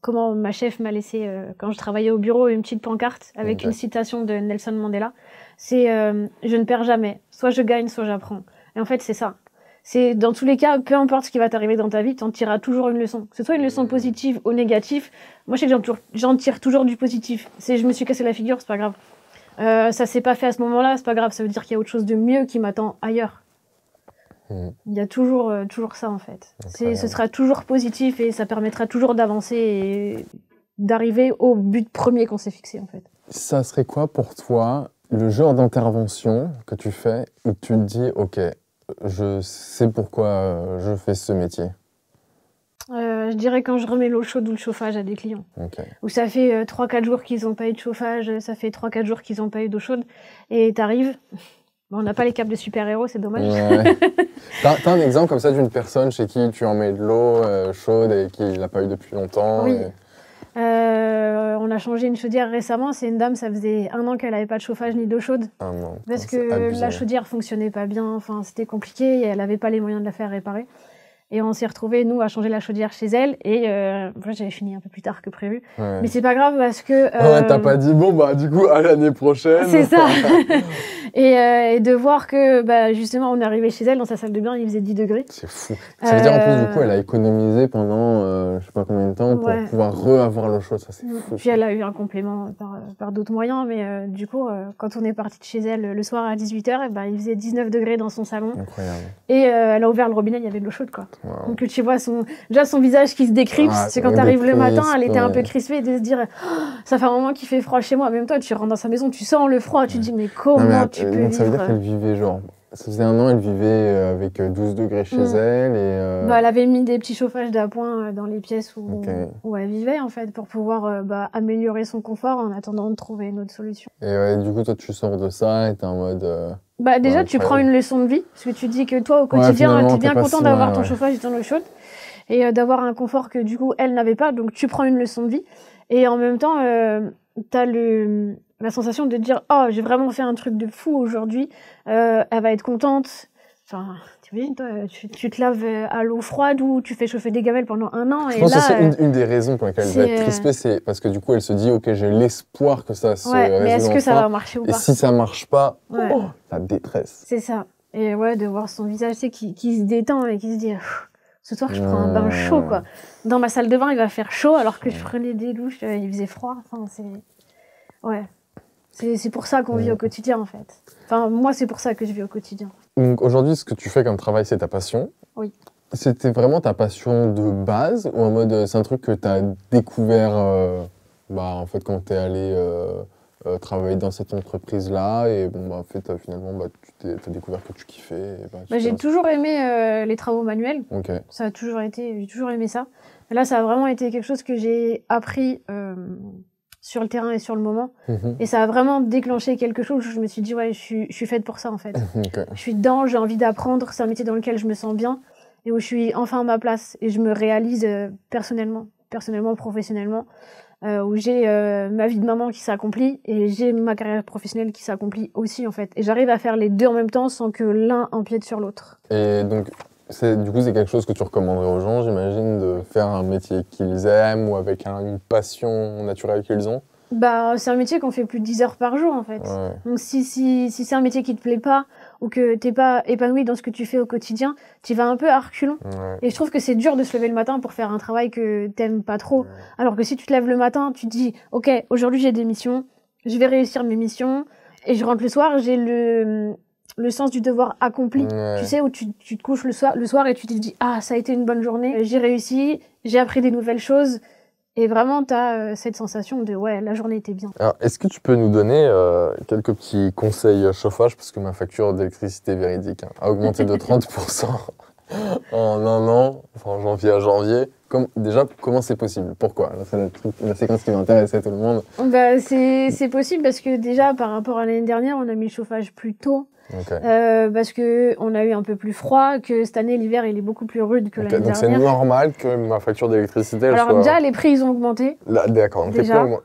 comment ma chef m'a laissé, quand je travaillais au bureau, une petite pancarte avec une citation de Nelson Mandela. C'est je ne perds jamais. Soit je gagne, soit j'apprends. Et en fait, c'est ça. C'est dans tous les cas, peu importe ce qui va t'arriver dans ta vie, t'en tireras toujours une leçon. Que ce soit une leçon positive ou négative, moi je sais que j'en tire toujours du positif. Je me suis cassé la figure, c'est pas grave. Ça s'est pas fait à ce moment-là, c'est pas grave, ça veut dire qu'il y a autre chose de mieux qui m'attend ailleurs. Il y a toujours ça en fait. Ce sera toujours positif et ça permettra toujours d'avancer et d'arriver au but premier qu'on s'est fixé en fait. Ça serait quoi pour toi le genre d'intervention que tu fais où tu te dis ok, je sais pourquoi je fais ce métier? Je dirais quand je remets l'eau chaude ou le chauffage à des clients. Où ça fait 3-4 jours qu'ils n'ont pas eu de chauffage, ça fait 3-4 jours qu'ils n'ont pas eu d'eau chaude, et t'arrives, on n'a pas les capes de super-héros, c'est dommage. Ouais. T'as un exemple comme ça d'une personne chez qui tu en mets de l'eau chaude et qui l'a pas eu depuis longtemps? Oui. On a changé une chaudière récemment, c'est une dame, ça faisait 1 an qu'elle n'avait pas de chauffage ni d'eau chaude. Ah non, parce que la chaudière fonctionnait pas bien, enfin c'était compliqué, et elle n'avait pas les moyens de la faire réparer. Et on s'est retrouvés, nous, à changer la chaudière chez elle. Et j'avais fini un peu plus tard que prévu. Ouais. Mais c'est pas grave parce que... Ouais, t'as pas dit, bon, du coup, à l'année prochaine. C'est ça. et de voir que, justement, on est arrivé chez elle, dans sa salle de bain, il faisait 10 degrés. C'est fou. Ça veut dire, en plus, du coup, elle a économisé pendant, je sais pas combien de temps, pour pouvoir avoir l'eau chaude. Ça, c'est fou. Puis elle a eu un complément par d'autres moyens. Mais du coup, quand on est parti de chez elle le soir à 18h, il faisait 19 degrés dans son salon. Incroyable. Et elle a ouvert le robinet, il y avait de l'eau chaude, quoi. Wow. Donc tu vois déjà son visage qui se décrypte, c'est quand t'arrives le matin, elle était un peu crispée, de se dire ça fait un moment qu'il fait froid chez moi. Même toi, tu rentres dans sa maison, tu sens le froid, tu te dis mais comment tu peux vivre? Ça veut dire qu'elle vivait ça faisait 1 an, elle vivait avec 12 degrés chez elle et... elle avait mis des petits chauffages d'appoint dans les pièces où elle vivait en fait, pour pouvoir améliorer son confort en attendant de trouver une autre solution. Et du coup, toi, tu sors de ça et t'es en mode... déjà, tu prends une leçon de vie, parce que tu dis que toi, au quotidien, t'es bien content d'avoir ton chauffage et ton eau chaude, et d'avoir un confort que, du coup, elle n'avait pas, donc tu prends une leçon de vie, et en même temps, t'as la sensation de te dire « Oh, j'ai vraiment fait un truc de fou aujourd'hui, elle va être contente. » Enfin, t'imagines, toi, tu te laves à l'eau froide ou tu fais chauffer des gamelles pendant 1 an. Je pense que c'est une des raisons pour lesquelles elle va être crispée, c'est parce que du coup, elle se dit « Ok, j'ai l'espoir que ça se résout mais est-ce que ça va marcher ou pas ?» Et si ça marche pas, la détresse. C'est ça. Et ouais, de voir son visage, tu sais, qui se détend et qui se dit ce soir, je prends un bain chaud, quoi. Dans ma salle de bain, il va faire chaud, alors que je prenais des douches, il faisait froid. Enfin, ouais. C'est pour ça qu'on vit au quotidien, en fait. Enfin, moi, c'est pour ça que je vis au quotidien. Donc aujourd'hui, ce que tu fais comme travail, c'est ta passion. Oui. C'était vraiment ta passion de base ou en mode c'est un truc que tu as découvert en fait, quand tu es allé travailler dans cette entreprise-là et bon, en fait, finalement, tu as découvert que tu kiffais. J'ai toujours aimé les travaux manuels. Okay. J'ai toujours aimé ça. Et là, ça a vraiment été quelque chose que j'ai appris sur le terrain et sur le moment. Et ça a vraiment déclenché quelque chose où je me suis dit, ouais, je suis faite pour ça, en fait. Okay. Je suis dedans, j'ai envie d'apprendre. C'est un métier dans lequel je me sens bien et où je suis enfin à ma place. Et je me réalise personnellement, professionnellement, où j'ai ma vie de maman qui s'accomplit et j'ai ma carrière professionnelle qui s'accomplit aussi, en fait. Et j'arrive à faire les deux en même temps sans que l'un empiète sur l'autre. Et donc, du coup, c'est quelque chose que tu recommanderais aux gens, j'imagine, de faire un métier qu'ils aiment ou avec une passion naturelle qu'ils ont? C'est un métier qu'on fait plus de 10 heures par jour, en fait. Ouais. Donc, si c'est un métier qui te plaît pas ou que t'es pas épanoui dans ce que tu fais au quotidien, tu vas un peu à reculons. Ouais. Et je trouve que c'est dur de se lever le matin pour faire un travail que t'aimes pas trop. Ouais. Alors que si tu te lèves le matin, tu te dis, OK, aujourd'hui j'ai des missions, je vais réussir mes missions, et je rentre le soir, j'ai le sens du devoir accompli. Ouais. Tu sais, où tu te couches le soir et tu te dis, ah, ça a été une bonne journée, j'ai réussi, j'ai appris des nouvelles choses. Et vraiment, tu as cette sensation de, ouais, la journée était bien. Alors, est-ce que tu peux nous donner quelques petits conseils chauffage, parce que ma facture d'électricité véridique a augmenté de 30% en un an, enfin janvier à janvier. Déjà, comment c'est possible? Pourquoi? Là, c'est la séquence qui va intéresser tout le monde. C'est possible parce que déjà, par rapport à l'année dernière, on a mis le chauffage plus tôt. Okay. Parce qu'on a eu un peu plus froid, que cette année, l'hiver, il est beaucoup plus rude que l'année dernière. Donc c'est normal que ma facture d'électricité soit... Alors déjà, les prix, ils ont augmenté. D'accord.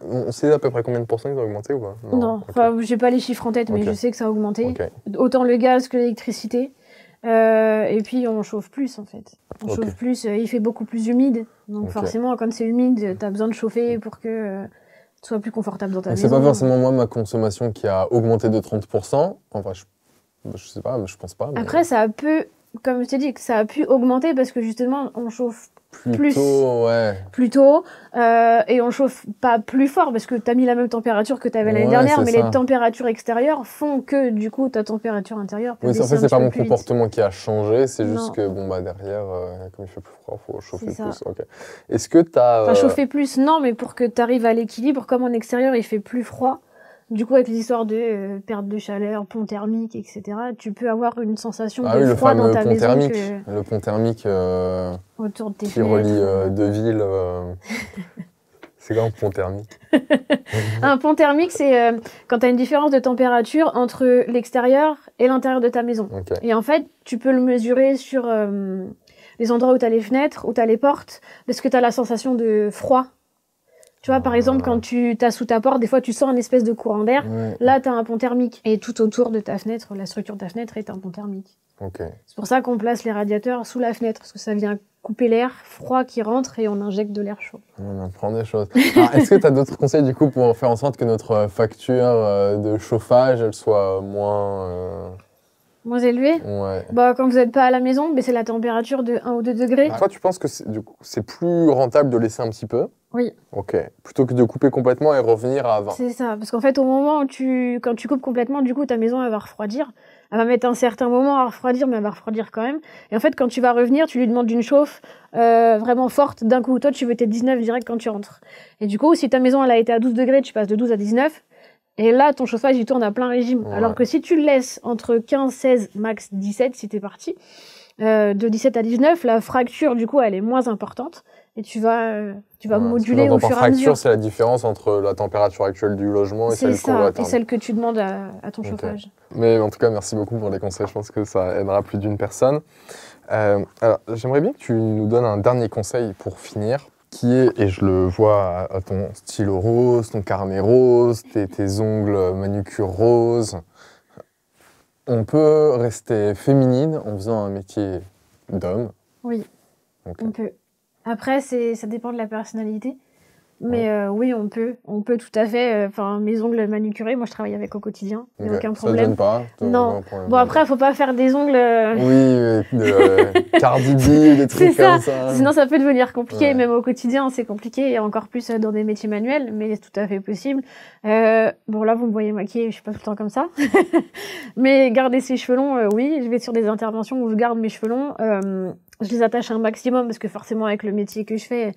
On sait à peu près combien de pourcents ils ont augmenté ou pas? Non, okay. J'ai pas les chiffres en tête, mais je sais que ça a augmenté. Okay. Autant le gaz que l'électricité. Et puis, on chauffe plus, en fait. On chauffe plus, il fait beaucoup plus humide. Donc forcément, quand c'est humide, t'as besoin de chauffer pour que... tu sois plus confortable dans ta maison. C'est pas forcément moi, ma consommation qui a augmenté de 30%. Enfin, je sais pas, mais je pense pas. Mais... Après, ça a pu, comme je t'ai dit, ça a pu augmenter parce que justement, on chauffe plus tôt, et on chauffe pas plus fort parce que t'as mis la même température que t'avais l'année dernière, mais les températures extérieures font que du coup ta température intérieure peut baisser un petit peu plus vite. C'est pas mon comportement qui a changé, c'est juste que derrière, comme il fait plus froid, faut chauffer plus. Okay. Est-ce que t'as... Enfin, chauffer plus, non, mais pour que t'arrives à l'équilibre, comme en extérieur il fait plus froid. Du coup, avec les histoires de perte de chaleur, pont thermique, etc., tu peux avoir une sensation de froid dans ta maison. Le pont thermique autour de tes qui relie deux villes. C'est quoi un pont thermique? Un pont thermique, c'est quand tu as une différence de température entre l'extérieur et l'intérieur de ta maison. Okay. Et en fait, tu peux le mesurer sur les endroits où tu as les fenêtres, où tu as les portes, parce que tu as la sensation de froid. Tu vois, par exemple, quand tu t'as sous ta porte, des fois, tu sens une espèce de courant d'air. Ouais. Là, tu as un pont thermique. Et tout autour de ta fenêtre, la structure de ta fenêtre est un pont thermique. Okay. C'est pour ça qu'on place les radiateurs sous la fenêtre, parce que ça vient couper l'air froid qui rentre et on injecte de l'air chaud. On apprend des choses. Est-ce que tu as d'autres conseils, du coup, pour faire en sorte que notre facture de chauffage, elle soit moins... Moins élevée? Ouais. Quand vous n'êtes pas à la baisser baissez la température de 1 ou 2 degrés. Toi, tu penses que c'est plus rentable de laisser un petit peu? Oui. Ok. Plutôt que de couper complètement et revenir à 20. C'est ça. Parce qu'en fait, au moment où quand tu coupes complètement, du coup, ta maison, elle va refroidir. Elle va mettre un certain moment à refroidir, mais elle va refroidir quand même. Et en fait, quand tu vas revenir, tu lui demandes une chauffe vraiment forte d'un coup. Toi, tu veux tes 19 direct quand tu rentres. Et du coup, si ta maison, elle a été à 12 degrés, tu passes de 12 à 19. Et là, ton chauffage, il tourne à plein régime. Ouais. Alors que si tu le laisses entre 15, 16, max 17, si t'es parti, de 17 à 19, la fracture, du coup, elle est moins importante. Et tu vas moduler au fur et à mesure. Fracture, c'est la différence entre la température actuelle du logement et celle qu'on va atteindre. Et celle que tu demandes à ton chauffage. Mais en tout cas, merci beaucoup pour les conseils. Je pense que ça aidera plus d'une personne. Alors, j'aimerais bien que tu nous donnes un dernier conseil pour finir, qui est, et je le vois à ton stylo rose, ton carnet rose, tes ongles manucure rose. On peut rester féminine en faisant un métier d'homme? Oui, on peut. Après, ça dépend de la personnalité. Mais oui, on peut tout à fait. Enfin, mes ongles manucurés, moi je travaille avec au quotidien, il n'y a aucun problème. Ça te gêne pas? Non. Bon, après, il ne faut pas faire des ongles. Oui, de Cardi B, des trucs comme ça. Sinon, ça peut devenir compliqué. Même au quotidien, c'est compliqué, et encore plus dans des métiers manuels, mais c'est tout à fait possible. Bon, là, vous me voyez maquillée, je ne suis pas tout le temps comme ça. Mais garder ses cheveux longs, oui, je vais sur des interventions où je garde mes cheveux longs. Je les attache un maximum parce que forcément, avec le métier que je fais,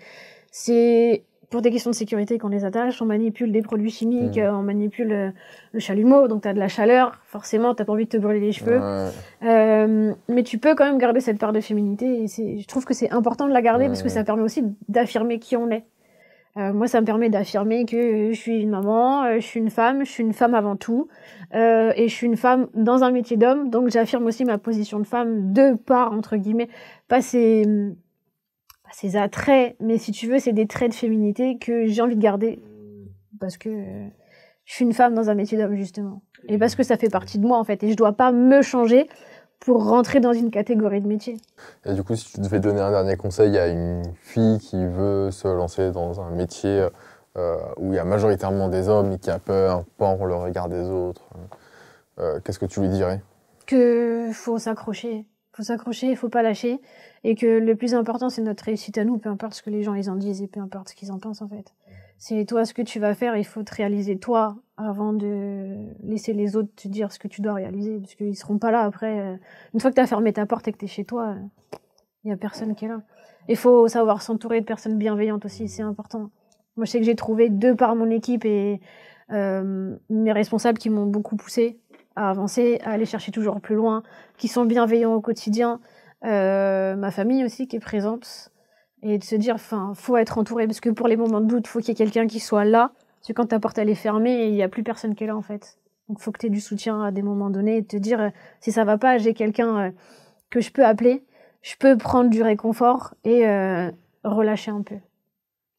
c'est pour des questions de sécurité qu'on les attache. On manipule des produits chimiques, on manipule le chalumeau, donc tu as de la chaleur. Forcément, tu n'as pas envie de te brûler les cheveux. Mais tu peux quand même garder cette part de féminité. Et je trouve que c'est important de la garder parce que ça permet aussi d'affirmer qui on est. Moi, ça me permet d'affirmer que je suis une maman, je suis une femme avant tout, et je suis une femme dans un métier d'homme, donc j'affirme aussi ma position de femme de par, entre guillemets, pas ses attraits, mais si tu veux, c'est des traits de féminité que j'ai envie de garder, parce que je suis une femme dans un métier d'homme, justement, et parce que ça fait partie de moi, en fait, et je dois pas me changer pour rentrer dans une catégorie de métier. Et du coup, si tu devais donner un dernier conseil à une fille qui veut se lancer dans un métier où il y a majoritairement des hommes et qui a peur pour le regard des autres, qu'est-ce que tu lui dirais? Que faut s'accrocher, il faut pas lâcher, et que le plus important, c'est notre réussite à nous, peu importe ce que les gens ils en disent et peu importe ce qu'ils en pensent, en fait. C'est toi ce que tu vas faire, il faut te réaliser toi avant de laisser les autres te dire ce que tu dois réaliser, parce qu'ils seront pas là après. Une fois que tu as fermé ta porte et que tu es chez toi, il y a personne qui est là. Il faut savoir s'entourer de personnes bienveillantes aussi, c'est important. Moi, je sais que j'ai trouvé, de par mon équipe et mes responsables qui m'ont beaucoup poussé à avancer, à aller chercher toujours plus loin, qui sont bienveillants au quotidien, ma famille aussi qui est présente. Et de se dire, faut être entouré, parce que pour les moments de doute, faut qu'il y ait quelqu'un qui soit là. Parce que quand ta porte elle est fermée, il n'y a plus personne qui est là en fait. Donc faut que tu aies du soutien à des moments donnés et te dire, si ça va pas, j'ai quelqu'un que je peux appeler, je peux prendre du réconfort et relâcher un peu.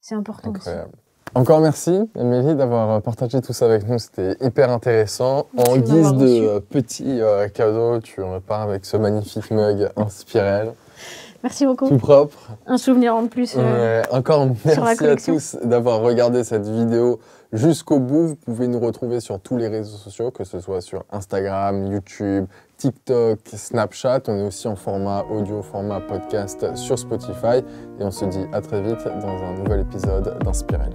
C'est important. Incroyable. Aussi. Encore merci, Amélie, d'avoir partagé tout ça avec nous. C'était hyper intéressant. En guise de petit cadeau, tu repars avec ce magnifique mug Inspirelle. Merci beaucoup. Tout propre. Un souvenir en plus. Encore merci à tous d'avoir regardé cette vidéo jusqu'au bout. Vous pouvez nous retrouver sur tous les réseaux sociaux, que ce soit sur Instagram, YouTube, TikTok, Snapchat. On est aussi en format audio, format podcast sur Spotify. Et on se dit à très vite dans un nouvel épisode d'Inspirelle.